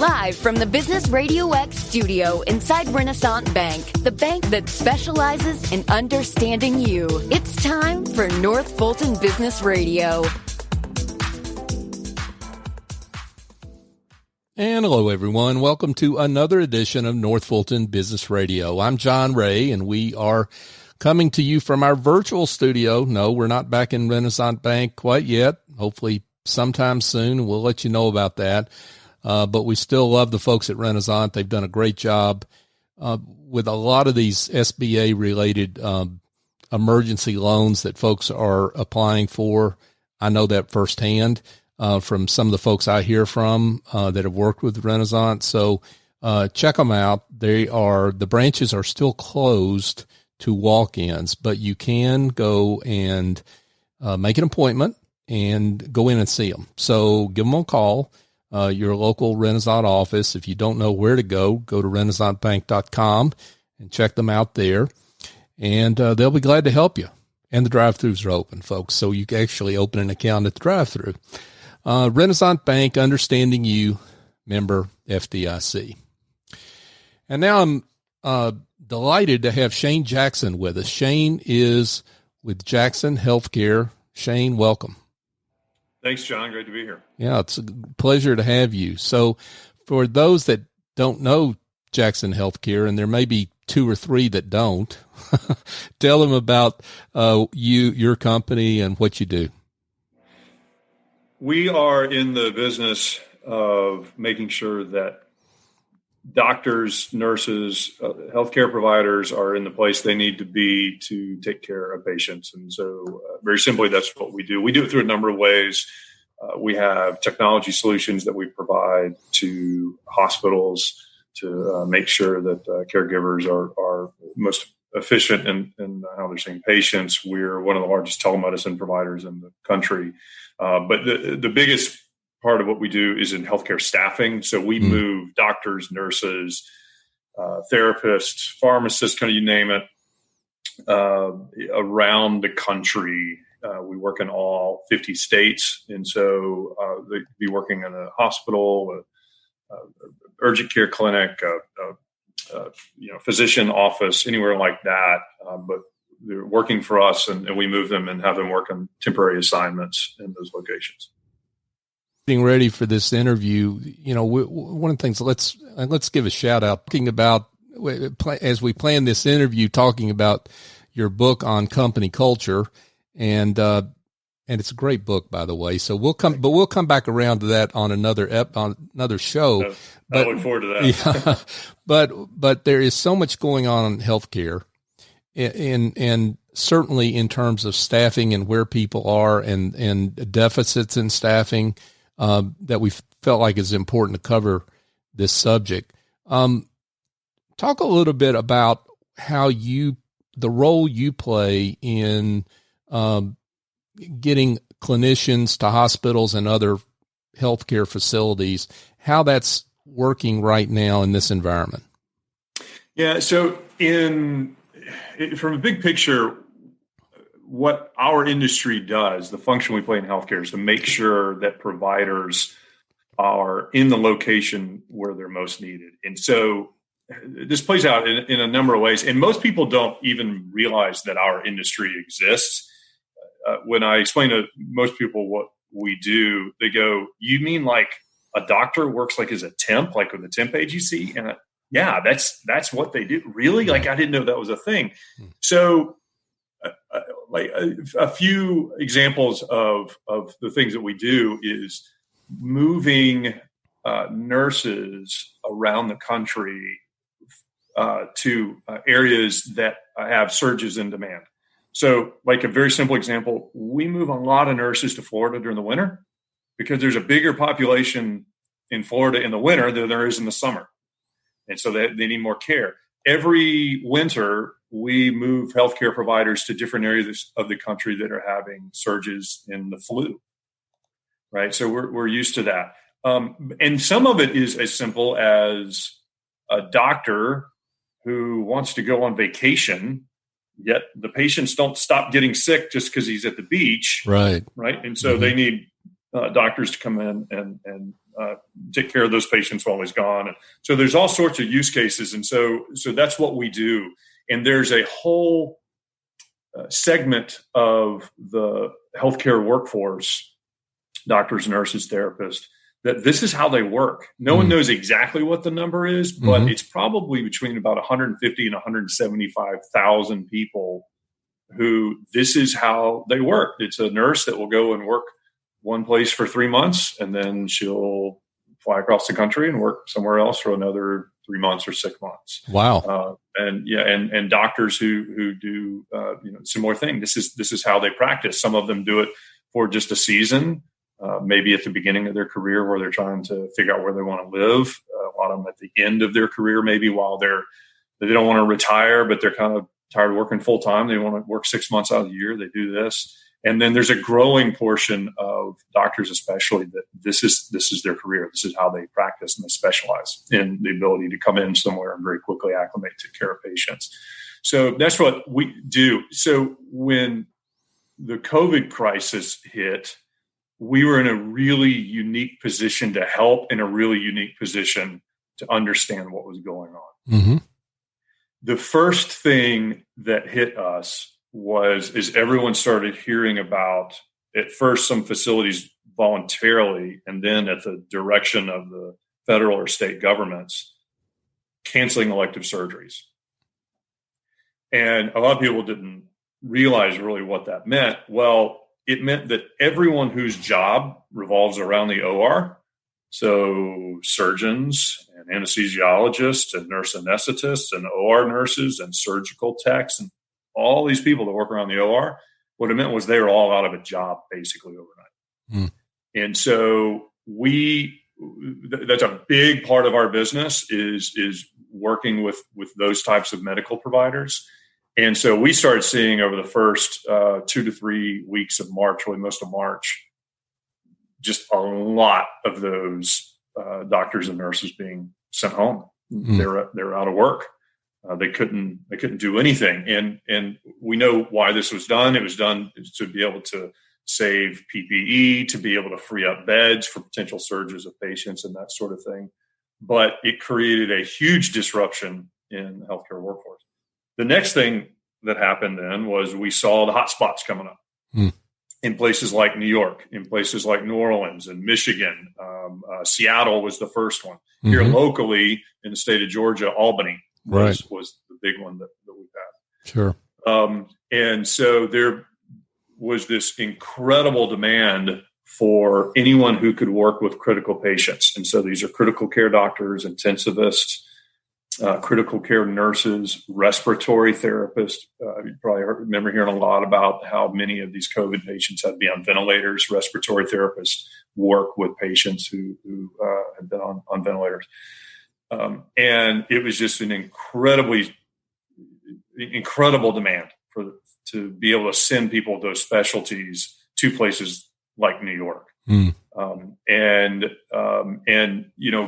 Live from the Business Radio X studio inside Renaissance Bank, the bank that specializes in understanding you. It's time for North Fulton Business Radio. And hello, everyone. Welcome to another edition of North Fulton Business Radio. I'm John Ray, and we are coming to you from our virtual studio. No, we're not back in Renaissance Bank quite yet. Hopefully sometime soon. We'll let you know about that. But we still love the folks at Renaissance. They've done a great job with a lot of these SBA-related emergency loans that folks are applying for. I know that firsthand. From some of the folks I hear from that have worked with Renaissance. So check them out. The branches are still closed to walk-ins, but you can go and make an appointment and go in and see them. So give them a call, your local Renaissance office. If you don't know where to go to renaissancebank.com and check them out there, and they'll be glad to help you. And the drive-thrus are open, folks, so you can actually open an account at the drive-thru. Renaissance Bank, understanding you, member FDIC. And now I'm delighted to have Shane Jackson with us. Shane is with Jackson Healthcare. Shane, welcome. Thanks, John. Great to be here. Yeah, it's a pleasure to have you. So for those that don't know Jackson Healthcare, and there may be two or three that don't, tell them about your company and what you do. We are in the business of making sure that doctors, nurses, healthcare providers are in the place they need to be to take care of patients. And so very simply, that's what we do. We do it through a number of ways. We have technology solutions that we provide to hospitals to make sure that caregivers are most efficient in how they're seeing patients. We're one of the largest telemedicine providers in the country. But the biggest part of what we do is in healthcare staffing. So we move doctors, nurses, therapists, pharmacists, kind of you name it, around the country. We work in all 50 states. And so they could be working in a hospital, urgent care clinic, physician office, anywhere like that. But they're working for us, and we move them and have them work on temporary assignments in those locations. Getting ready for this interview, one of the things, let's give a shout out, talking about, as we plan this interview, talking about your book on company culture, and it's a great book, by the way. So we'll come back around to that on another show. I look forward to that. Yeah, but there is so much going on in healthcare. And certainly in terms of staffing and where people are and deficits in staffing, that we felt like is important to cover this subject. Talk a little bit about how the role you play in getting clinicians to hospitals and other healthcare facilities, how that's working right now in this environment. Yeah. So from a big picture, what our industry does, the function we play in healthcare, is to make sure that providers are in the location where they're most needed. And so this plays out in a number of ways. And most people don't even realize that our industry exists. When I explain to most people what we do, they go, "You mean like a doctor works like as a temp, like with a temp agency?" And yeah, that's what they do. Really? Like, I didn't know that was a thing. So like a few examples of the things that we do is moving nurses around the country to areas that have surges in demand. So like a very simple example, we move a lot of nurses to Florida during the winter because there's a bigger population in Florida in the winter than there is in the summer. And so they need more care. Every winter, we move healthcare providers to different areas of the country that are having surges in the flu, right? So we're used to that. And some of it is as simple as a doctor who wants to go on vacation, yet the patients don't stop getting sick just because he's at the beach. Right. Right. And so they need doctors to come in and take care of those patients while he's gone. And so there's all sorts of use cases. And so that's what we do. And there's a whole segment of the healthcare workforce, doctors, nurses, therapists, that this is how they work. No one knows exactly what the number is, but it's probably between about 150 and 175,000 people who this is how they work. It's a nurse that will go and work one place for 3 months, and then she'll fly across the country and work somewhere else for another 3 months or 6 months. Wow. And doctors who do similar thing. This is how they practice. Some of them do it for just a season, maybe at the beginning of their career where they're trying to figure out where they want to live. A lot of them at the end of their career, maybe while they don't want to retire, but they're kind of tired of working full time. They want to work 6 months out of the year. They do this. And then there's a growing portion of doctors, especially, that this is their career. This is how they practice, and they specialize in the ability to come in somewhere and very quickly acclimate to care of patients. So that's what we do. So when the COVID crisis hit, we were in a really unique position to help, in a really unique position to understand what was going on. Mm-hmm. The first thing that hit us was, as everyone started hearing about, at first some facilities voluntarily, and then at the direction of the federal or state governments, canceling elective surgeries. And a lot of people didn't realize really what that meant. Well, it meant that everyone whose job revolves around the OR, so surgeons and anesthesiologists and nurse anesthetists and OR nurses and surgical techs and all these people that work around the OR, what it meant was they were all out of a job basically overnight. And so that's a big part of our business is working with those types of medical providers. And so we started seeing over the first 2 to 3 weeks of March, really most of March, just a lot of those doctors and nurses being sent home. They're out of work. They couldn't do anything. And we know why this was done. It was done to be able to save PPE, to be able to free up beds for potential surges of patients and that sort of thing. But it created a huge disruption in the healthcare workforce. The next thing that happened then was we saw the hotspots coming up in places like New York, in places like New Orleans and Michigan. Seattle was the first one. Here locally in the state of Georgia, Albany was the big one that we've had. Sure. And so there was this incredible demand for anyone who could work with critical patients. And so these are critical care doctors, intensivists, critical care nurses, respiratory therapists. You probably remember hearing a lot about how many of these COVID patients had to be on ventilators. Respiratory therapists work with patients who have been on ventilators. And it was just an incredible demand to be able to send people with those specialties to places like New York.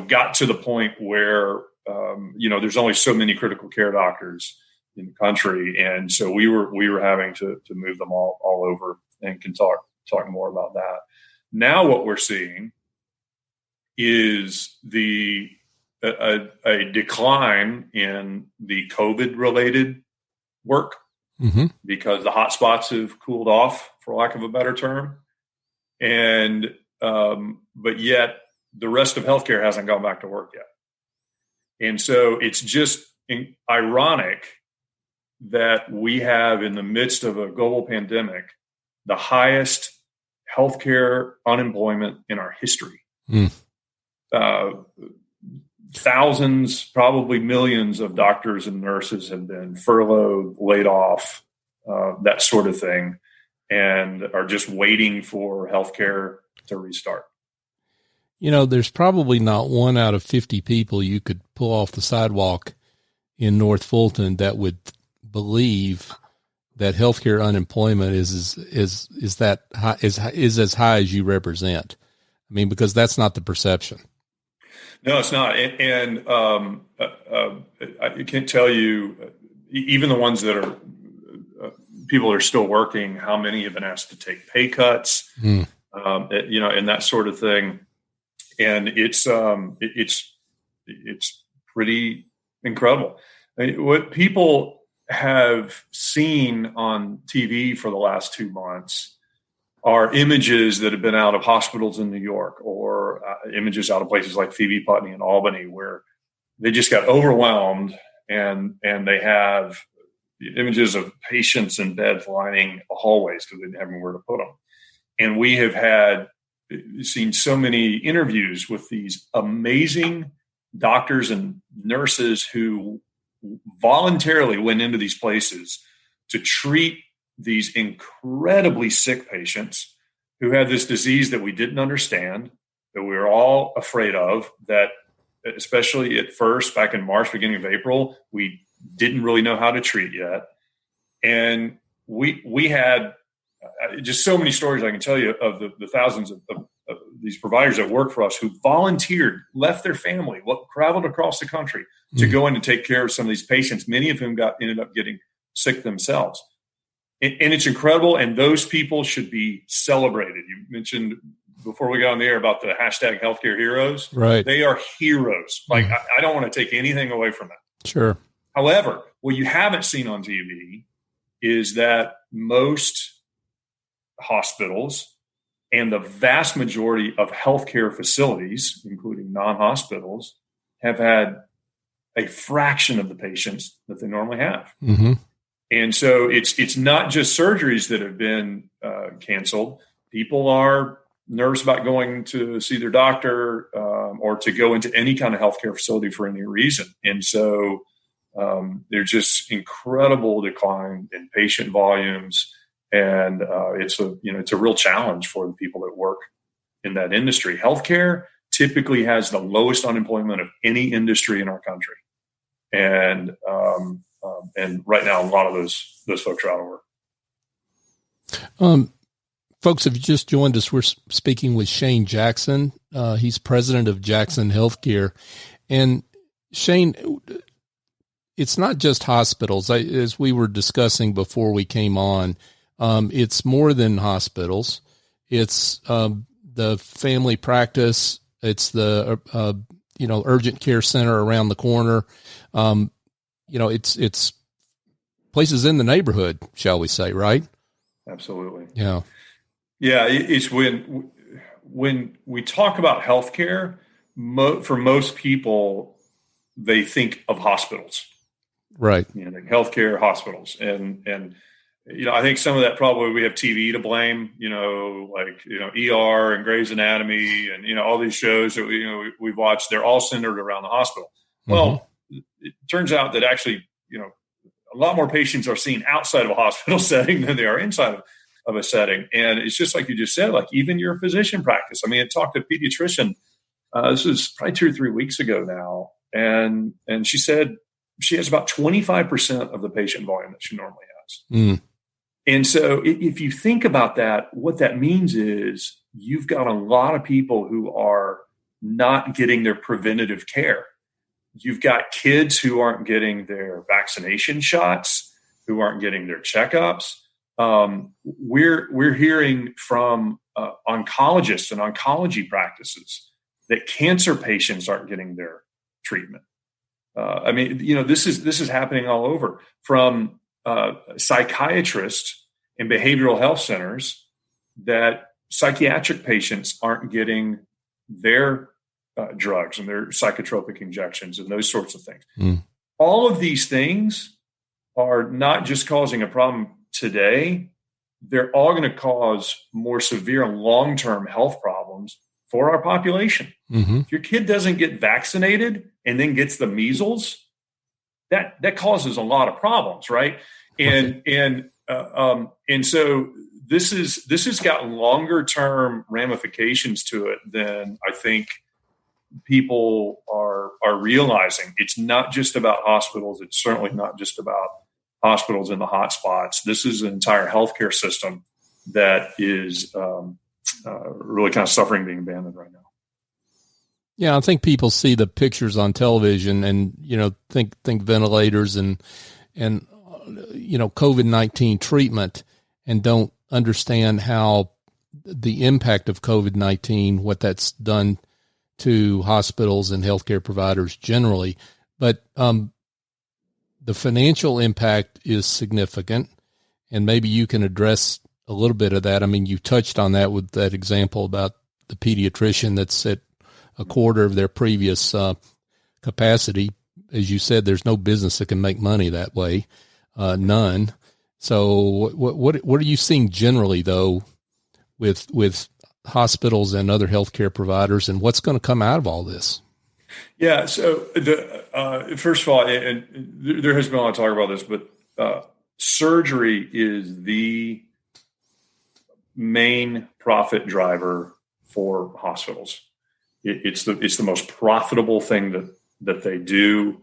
Got to the point where, there's only so many critical care doctors in the country. And so we were having to move them all over, and can talk more about that. Now what we're seeing is a decline in the COVID related work because the hotspots have cooled off, for lack of a better term. And, but yet the rest of healthcare hasn't gone back to work yet. And so it's just ironic that we have, in the midst of a global pandemic, the highest healthcare unemployment in our history. Thousands, probably millions of doctors and nurses have been furloughed, laid off, that sort of thing, and are just waiting for healthcare to restart. There's probably not 1 out of 50 people you could pull off the sidewalk in North Fulton that would believe that healthcare unemployment is as high as you represent. I mean, because that's not the perception. No, it's not. And I can't tell you, even the ones that are people are still working, how many have been asked to take pay cuts, and that sort of thing. And it's pretty incredible. I mean, what people have seen on TV for the last 2 months are images that have been out of hospitals in New York, or images out of places like Phoebe Putney and Albany, where they just got overwhelmed, and they have images of patients in beds lining the hallways because they didn't have anywhere to put them. And we have seen so many interviews with these amazing doctors and nurses who voluntarily went into these places to treat these incredibly sick patients who had this disease that we didn't understand, that we were all afraid of, that especially at first, back in March, beginning of April, we didn't really know how to treat yet. And we had just so many stories I can tell you of the thousands of these providers that work for us who volunteered, left their family, traveled across the country to go in and take care of some of these patients, many of whom ended up getting sick themselves. And it's incredible, and those people should be celebrated. You mentioned before we got on the air about the hashtag healthcare heroes. Right. They are heroes. Like, I don't want to take anything away from that. Sure. However, what you haven't seen on TV is that most hospitals and the vast majority of healthcare facilities, including non-hospitals, have had a fraction of the patients that they normally have. Mm-hmm. And so it's not just surgeries that have been canceled. People are nervous about going to see their doctor or to go into any kind of healthcare facility for any reason. And so there's just incredible decline in patient volumes. And it's a real challenge for the people that work in that industry. Healthcare typically has the lowest unemployment of any industry in our country. And right now, a lot of those folks are out of work. Folks, if you just joined us, we're speaking with Shane Jackson. He's president of Jackson Healthcare. And Shane, it's not just hospitals. As we were discussing before we came on, it's more than hospitals. It's the family practice. It's the urgent care center around the corner. It's places in the neighborhood, shall we say, right? Absolutely. Yeah. Yeah. It's when we talk about healthcare, for most people, they think of hospitals, right? Like healthcare hospitals. And I think some of that probably we have TV to blame, ER and Grey's Anatomy and, all these shows that we've watched, they're all centered around the hospital. Mm-hmm. Well, it turns out that actually, a lot more patients are seen outside of a hospital setting than they are inside of a setting. And it's just like you just said, like even your physician practice. I mean, I talked to a pediatrician, this was probably 2 or 3 weeks ago now. And she said she has about 25% of the patient volume that she normally has. Mm. And so if you think about that, what that means is you've got a lot of people who are not getting their preventative care. You've got kids who aren't getting their vaccination shots, who aren't getting their checkups. We're hearing from oncologists and oncology practices that cancer patients aren't getting their treatment. This is happening all over, from psychiatrists and behavioral health centers, that psychiatric patients aren't getting their drugs and their psychotropic injections and those sorts of things. Mm. All of these things are not just causing a problem today. They're all going to cause more severe long-term health problems for our population. Mm-hmm. If your kid doesn't get vaccinated and then gets the measles, that causes a lot of problems, right? And so this has got longer term ramifications to it than I think people are realizing. It's not just about hospitals. It's certainly not just about hospitals in the hot spots. This is an entire healthcare system that is really kind of suffering being abandoned right now. Yeah, I think people see the pictures on television and think ventilators and COVID-19 treatment, and don't understand how the impact of COVID-19, what that's done to hospitals and healthcare providers generally, but the financial impact is significant, and maybe you can address a little bit of that. I mean, you touched on that with that example about the pediatrician that's at a quarter of their previous capacity. As you said, there's no business that can make money that way, none. So what are you seeing generally, though, with hospitals and other healthcare providers, and what's going to come out of all this? Yeah. So first of all, and there has been a lot of talk about this, but surgery is the main profit driver for hospitals. It's the most profitable thing that they do.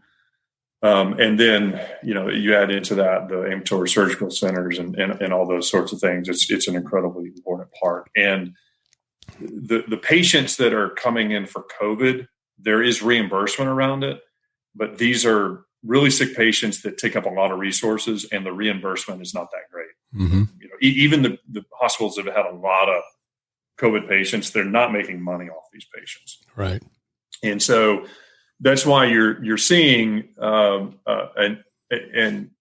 And then, you add into that the ambulatory surgical centers and all those sorts of things. It's an incredibly important part. And the patients that are coming in for COVID, there is reimbursement around it, but these are really sick patients that take up a lot of resources, and the reimbursement is not that great. Mm-hmm. Even the hospitals that have had a lot of COVID patients, they're not making money off these patients. Right. And so that's why you're seeing an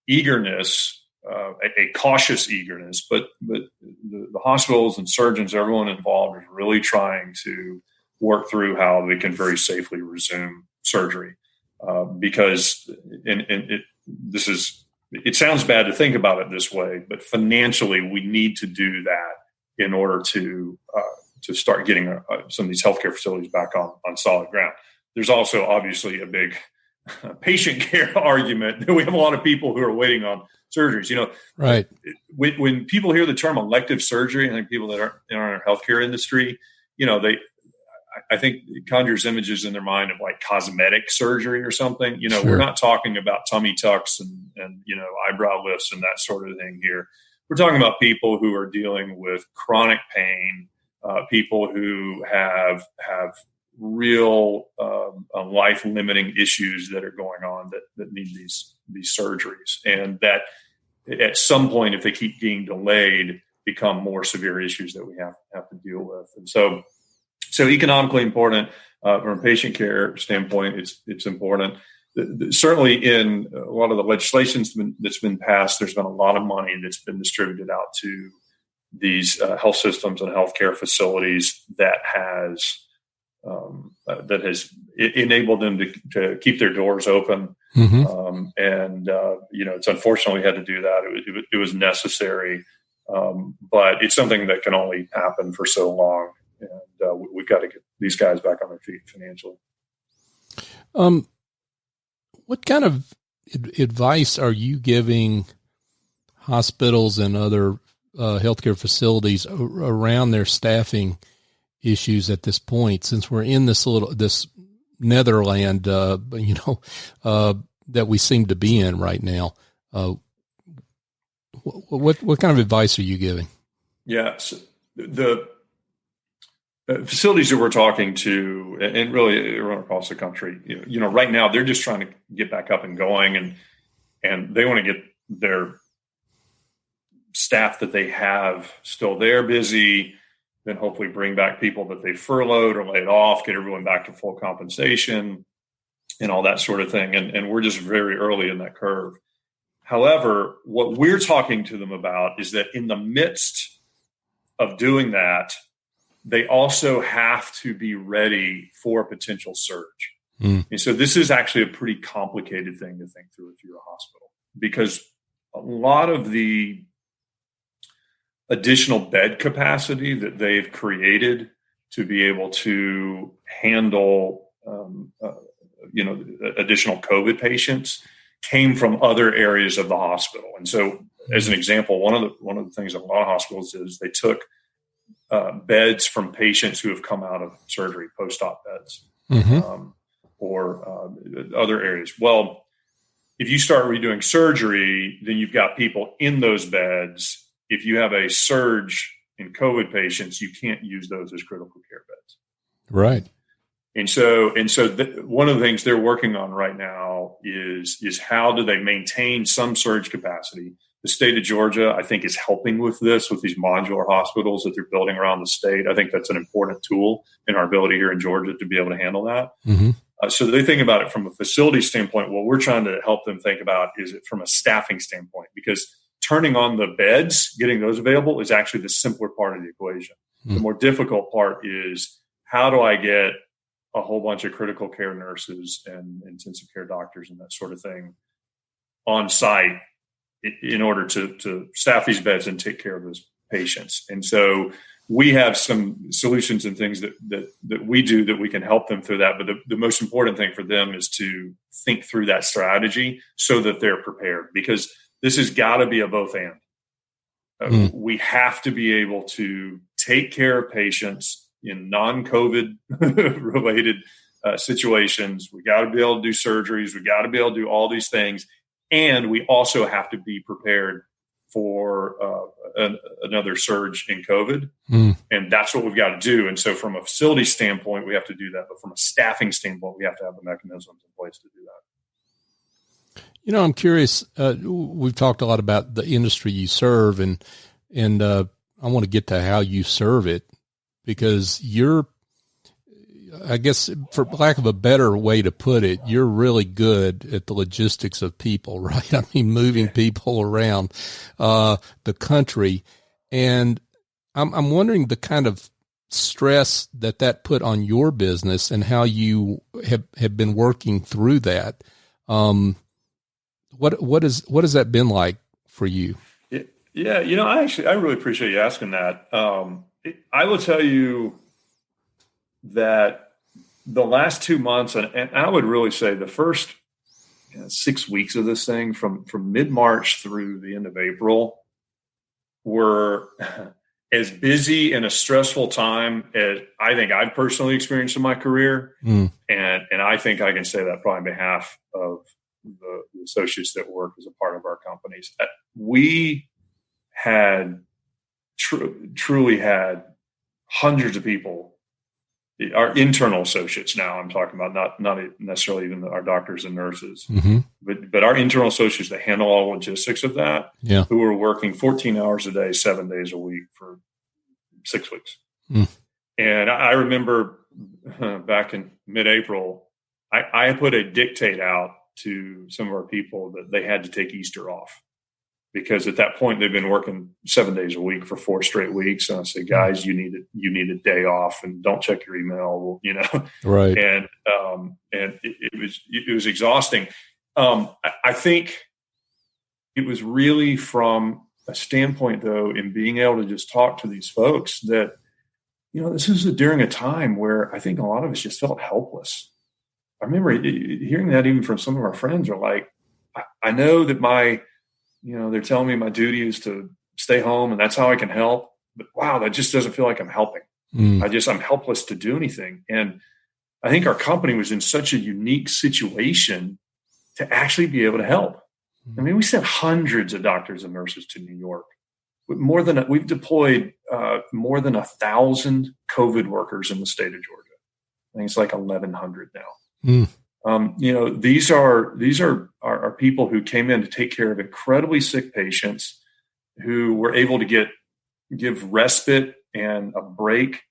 eagerness, a cautious eagerness, but the hospitals and surgeons, everyone involved, is really trying to work through how they can very safely resume surgery, because it sounds bad to think about it this way, but financially we need to do that in order to start getting some of these healthcare facilities back on solid ground. There's also obviously a big patient care argument that we have a lot of people who are waiting on surgeries. Right. When people hear the term elective surgery, I think people that are in our healthcare industry, I think it conjures images in their mind of like cosmetic surgery or something. Sure. We're not talking about tummy tucks and eyebrow lifts and that sort of thing here. We're talking about people who are dealing with chronic pain, people who have real life-limiting issues that are going on that need these surgeries, and that at some point, if they keep being delayed, become more severe issues that we have to deal with. And so economically important, from a patient care standpoint, it's important. Certainly in a lot of the legislation that's been passed, there's been a lot of money that's been distributed out to these health systems and healthcare facilities that has enabled them to keep their doors open. Mm-hmm. It's unfortunately had to do that. It was necessary, but it's something that can only happen for so long. And we've got to get these guys back on their feet financially. What kind of advice are you giving hospitals and other healthcare facilities around their staffing issues at this point, since we're in this Netherland, that we seem to be in right now? What kind of advice are you giving? Yes, the facilities that we're talking to, and really around across the country, right now they're just trying to get back up and going, and they want to get their staff that they have still there busy, then hopefully bring back people that they furloughed or laid off, get everyone back to full compensation and all that sort of thing. And we're just very early in that curve. However, what we're talking to them about is that in the midst of doing that, they also have to be ready for a potential surge. Mm. And so this is actually a pretty complicated thing to think through if you're a hospital, because a lot of the additional bed capacity that they've created to be able to handle, additional COVID patients came from other areas of the hospital. And so, as an example, one of the things in a lot of hospitals is they took beds from patients who have come out of surgery, post-op beds, mm-hmm. Or other areas. Well, if you start redoing surgery, then you've got people in those beds. If you have a surge in COVID patients, you can't use those as critical care beds. Right. And so one of the things they're working on right now is how do they maintain some surge capacity, The state of Georgia, I think, is helping with this, with these modular hospitals that they're building around the state. I think that's an important tool in our ability here in Georgia to be able to handle that. Mm-hmm. So they think about it from a facility standpoint. What we're trying to help them think about is it from a staffing standpoint, because turning on the beds, getting those available is actually the simpler part of the equation. Mm-hmm. The more difficult part is, how do I get a whole bunch of critical care nurses and intensive care doctors and that sort of thing on site in order to staff these beds and take care of those patients. And so we have some solutions and things that we do that we can help them through that. But the most important thing for them is to think through that strategy so that they're prepared, because this has got to be a both and. We have to be able to take care of patients in non-COVID related situations. We got to be able to do surgeries. We got to be able to do all these things. And we also have to be prepared for another surge in COVID. And that's what we've got to do. And so from a facility standpoint, we have to do that. But from a staffing standpoint, we have to have the mechanisms in place to do that. You know, I'm curious, we've talked a lot about the industry you serve, and I want to get to how you serve it, because you're, I guess, for lack of a better way to put it, you're really good at the logistics of people, right? I mean, moving people around the country. And I'm wondering the kind of stress that put on your business and how you have been working through that. What has that been like for you? Yeah, you know, I really appreciate you asking that. I will tell you that the last 2 months, and I would really say the first 6 weeks of this thing, from mid-March through the end of April, were as busy and a stressful time as I think I've personally experienced in my career. And I think I can say that probably on behalf of the associates that work as a part of our companies. We had truly had hundreds of people, our internal associates now I'm talking about, not necessarily even our doctors and nurses, but our internal associates that handle all logistics of that, who were working 14 hours a day, 7 days a week for 6 weeks. And I remember back in mid-April, I put a dictate out to some of our people that they had to take Easter off, because at that point they've been working 7 days a week for 4 straight weeks. And I said, guys, you need a day off, and don't check your email, you know? Right. And it was exhausting. I think it was really from a standpoint, though, in being able to just talk to these folks that, you know, this is during a time where I think a lot of us just felt helpless. I remember hearing that even from some of our friends are like, I know that they're telling me my duty is to stay home and that's how I can help. But wow, that just doesn't feel like I'm helping. I'm helpless to do anything. And I think our company was in such a unique situation to actually be able to help. I mean, we sent hundreds of doctors and nurses to New York. We've deployed more than 1,000 COVID workers in the state of Georgia. I think it's like 1,100 now. These are people who came in to take care of incredibly sick patients, who were able to give respite and a break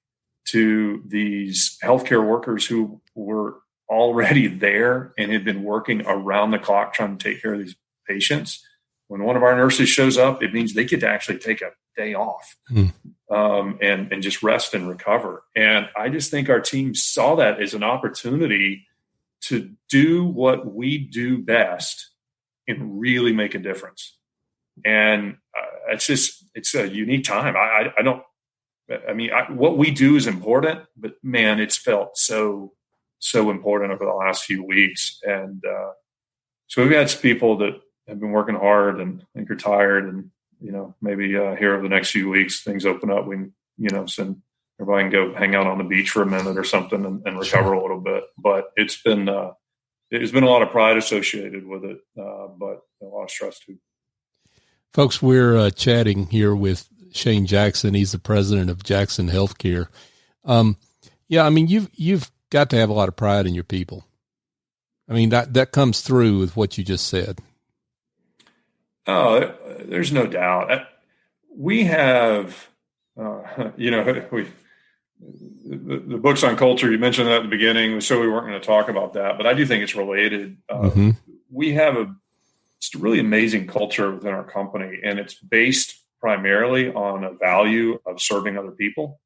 to these healthcare workers who were already there and had been working around the clock trying to take care of these patients. When one of our nurses shows up, it means they get to actually take a day off and just rest and recover. And I just think our team saw that as an opportunity to do what we do best and really make a difference. And it's a unique time. What we do is important, but man, it's felt so important over the last few weeks. And so we've had some people that have been working hard and I think are tired, and, you know, maybe here over the next few weeks, things open up. We, send everybody can go hang out on the beach for a minute or something and recover a little bit. But it's been a lot of pride associated with it, but a lot of stress too. Folks, we're chatting here with Shane Jackson. He's the president of Jackson Healthcare. You've got to have a lot of pride in your people. I mean, that comes through with what you just said. Oh, there's no doubt. We have, the books on culture, you mentioned that at the beginning, so we weren't going to talk about that, but I do think it's related. We have it's a really amazing culture within our company, and it's based primarily on a value of serving other people.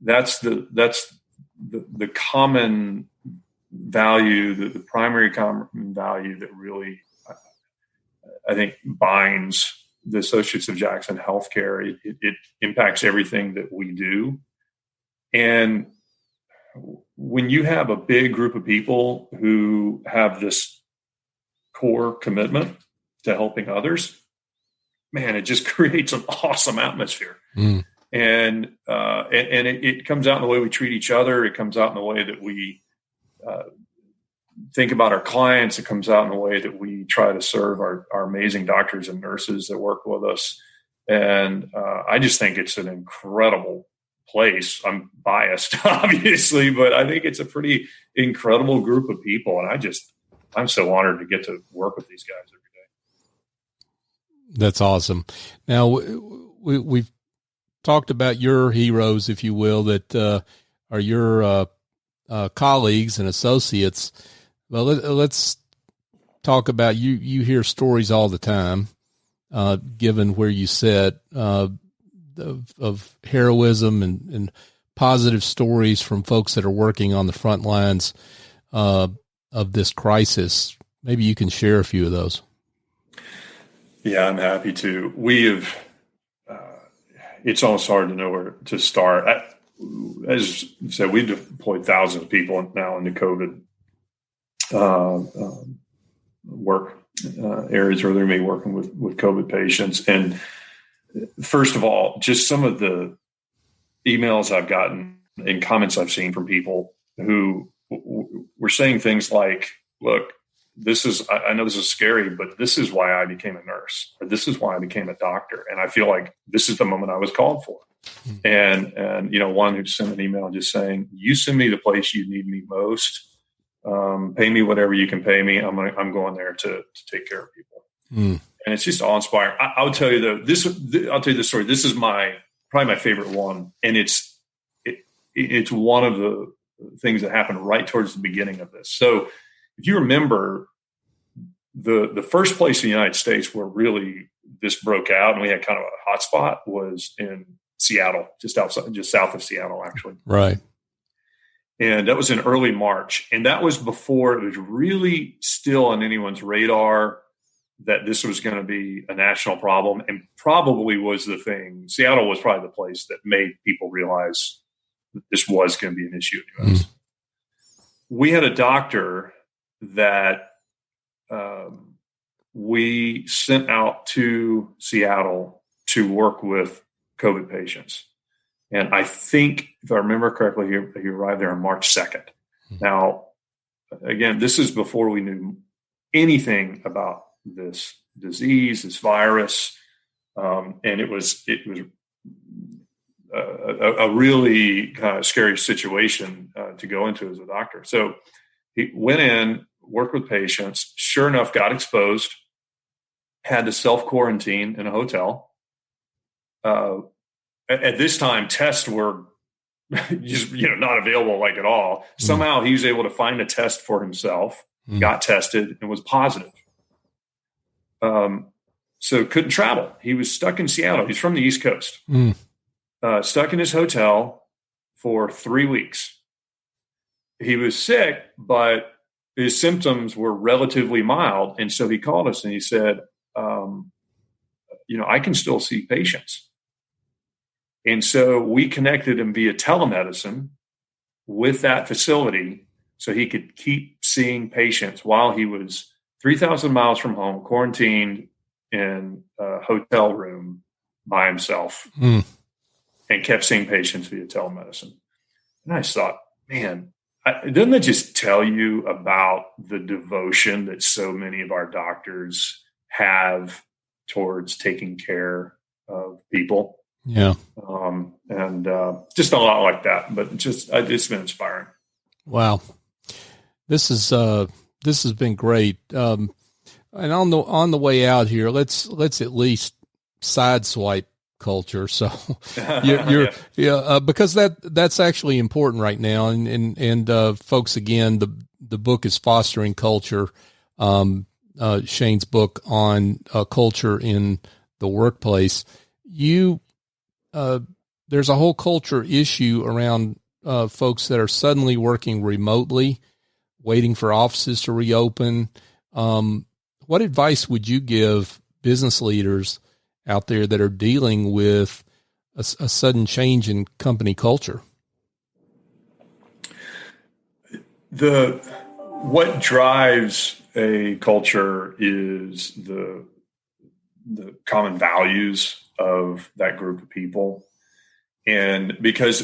That's the common value, the primary common value that really, I think, binds the Associates of Jackson Healthcare. It impacts everything that we do. And when you have a big group of people who have this core commitment to helping others, man, it just creates an awesome atmosphere. And it comes out in the way we treat each other. It comes out in the way that we think about our clients. It comes out in the way that we try to serve our amazing doctors and nurses that work with us. And I just think it's an incredible place. I'm biased, obviously, but I think it's a pretty incredible group of people. And I'm so honored to get to work with these guys every day. That's awesome. Now, we've talked about your heroes, if you will, that are your colleagues and associates. Well, let's talk about you. You hear stories all the time, given where you sit, of heroism and positive stories from folks that are working on the front lines of this crisis. Maybe you can share a few of those. Yeah, I'm happy to. We have, it's almost hard to know where to start. As you said, we've deployed thousands of people now into COVID work areas where they're going to be working with COVID patients. And first of all, just some of the emails I've gotten and comments I've seen from people who were saying things like, look, I know this is scary, but this is why I became a nurse, or this is why I became a doctor. And I feel like this is the moment I was called for. And one who sent an email just saying, you send me the place you need me most. Pay me whatever you can pay me. I'm going there to take care of people. And it's just awe-inspiring. I'll tell you though, I'll tell you this story. This is probably my favorite one. And it's one of the things that happened right towards the beginning of this. So if you remember, the first place in the United States where really this broke out and we had kind of a hot spot was in Seattle, just south of Seattle, actually. Right. And that was in early March. And that was before it was really still on anyone's radar that this was going to be a national problem, and probably was the thing. Seattle was probably the place that made people realize that this was going to be an issue in the U.S. We had a doctor that we sent out to Seattle to work with COVID patients. And I think, if I remember correctly, he arrived there on March 2nd. Now, again, this is before we knew anything about this disease, this virus. And it was a really kind of scary situation to go into as a doctor. So he went in, worked with patients, sure enough, got exposed, had to self-quarantine in a hotel. At this time, tests were just, not available like at all. Somehow he was able to find a test for himself, got tested, and was positive. So couldn't travel. He was stuck in Seattle. He's from the East Coast. Stuck in his hotel for 3 weeks. He was sick, but his symptoms were relatively mild. And so he called us and he said, I can still see patients. And so we connected him via telemedicine with that facility so he could keep seeing patients while he was 3,000 miles from home, quarantined in a hotel room by himself, and kept seeing patients via telemedicine. And I just thought, man, doesn't that just tell you about the devotion that so many of our doctors have towards taking care of people? Yeah. And just a lot like that, but it's been inspiring. Wow. This has been great. And on the way out here, let's at least sideswipe culture. So because that's actually important right now. And folks, again, the book is Fostering Culture. Shane's book on culture in the workplace. There's a whole culture issue around folks that are suddenly working remotely, waiting for offices to reopen. What advice would you give business leaders out there that are dealing with a sudden change in company culture? What drives a culture is the common values of that group of people. And because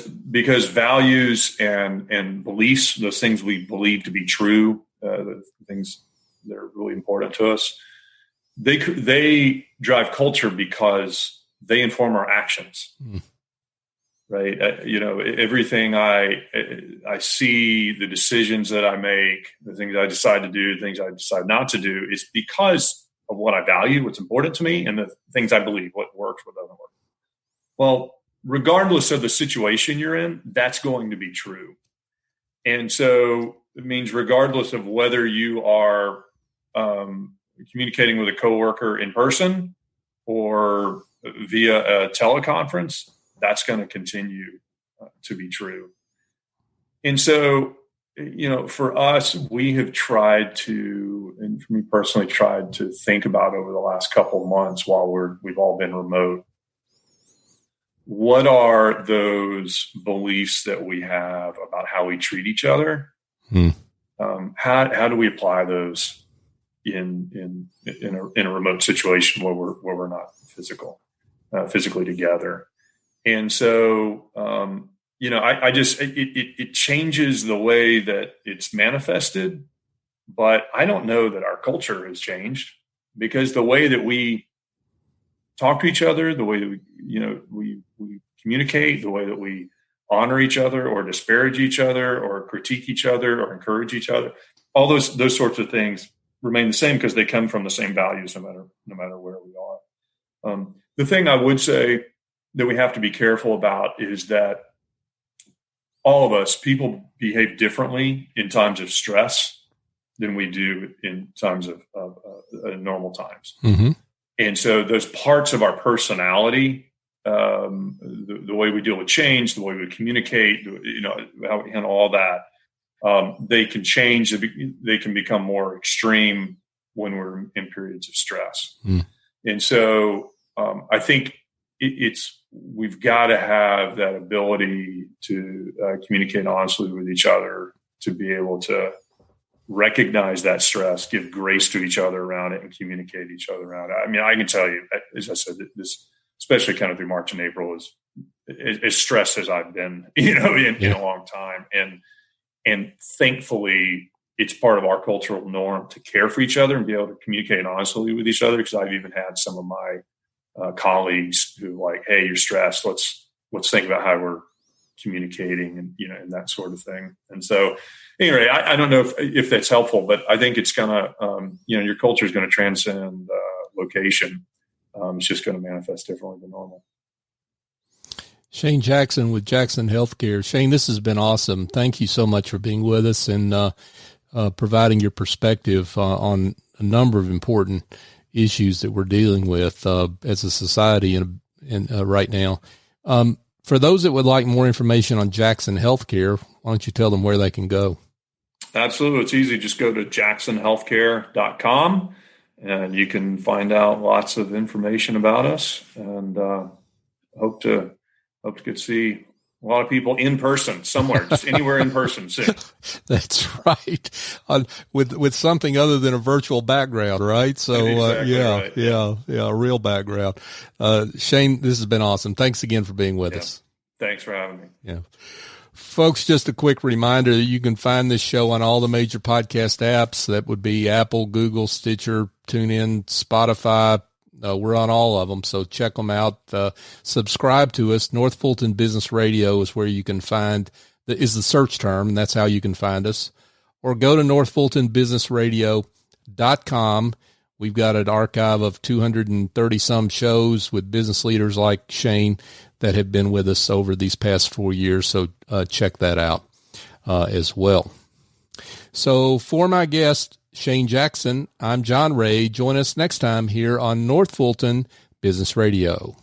values and beliefs, those things we believe to be true, the things that are really important to us, they drive culture because they inform our actions. Right. Everything I see, the decisions that I make, the things I decide to do, the things I decide not to do, is because of what I value, what's important to me, and the things I believe, what works, what doesn't work. Well, regardless of the situation you're in, that's going to be true. And so it means regardless of whether you are communicating with a coworker in person or via a teleconference, that's going to continue to be true. And so, for us, we have tried to, and for me personally, tried to think about over the last couple of months while we've all been remote, what are those beliefs that we have about how we treat each other? How do we apply those in a remote situation where we're not physically together? And so, it changes the way that it's manifested, but I don't know that our culture has changed, because the way that we talk to each other, the way that we communicate, the way that we honor each other or disparage each other or critique each other or encourage each other, all those sorts of things remain the same because they come from the same values no matter where we are. The thing I would say that we have to be careful about is that all of us, people behave differently in times of stress than we do in times of normal times. Mm-hmm. And so those parts of our personality, the way we deal with change, the way we communicate, how we handle all that, they can change. They can become more extreme when we're in periods of stress. Mm. And so I think we've got to have that ability to communicate honestly with each other, to be able to recognize that stress, give grace to each other around it, and communicate each other around it. I mean, I can tell you, as I said, this, especially kind of through March and April, is as stressed as I've been, in a long time. And thankfully, it's part of our cultural norm to care for each other and be able to communicate honestly with each other. Because I've even had some of my colleagues who like, hey, you're stressed. Let's think about how we're communicating and that sort of thing. And so anyway, I don't know if that's helpful, but I think it's gonna your culture is going to transcend location. It's just going to manifest differently than normal. Shane Jackson with Jackson Healthcare. Shane, this has been awesome. Thank you so much for being with us and providing your perspective on a number of important issues that we're dealing with as a society and right now. For those that would like more information on Jackson Healthcare, why don't you tell them where they can go? Absolutely. It's easy. Just go to jacksonhealthcare.com and you can find out lots of information about us, and hope to get to see a lot of people in person somewhere, just anywhere in person soon. That's right. With something other than a virtual background, right? So, exactly right. A real background. Shane, this has been awesome. Thanks again for being with us. Thanks for having me. Yeah. Folks, just a quick reminder that you can find this show on all the major podcast apps. That would be Apple, Google, Stitcher, TuneIn, Spotify. We're on all of them, so check them out. Subscribe to us. North Fulton Business Radio is where you can find is the search term, and that's how you can find us. Or go to northfultonbusinessradio.com. We've got an archive of 230 some shows with business leaders like Shane that have been with us over these past 4 years. So check that out as well. So for my guest, Shane Jackson, I'm John Ray. Join us next time here on North Fulton Business Radio.